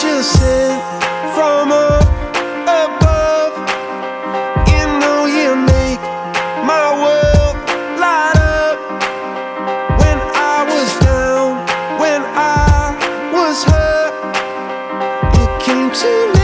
angel sent from up above. You know you make my world light up. When I was down, when I was hurt, you came to me.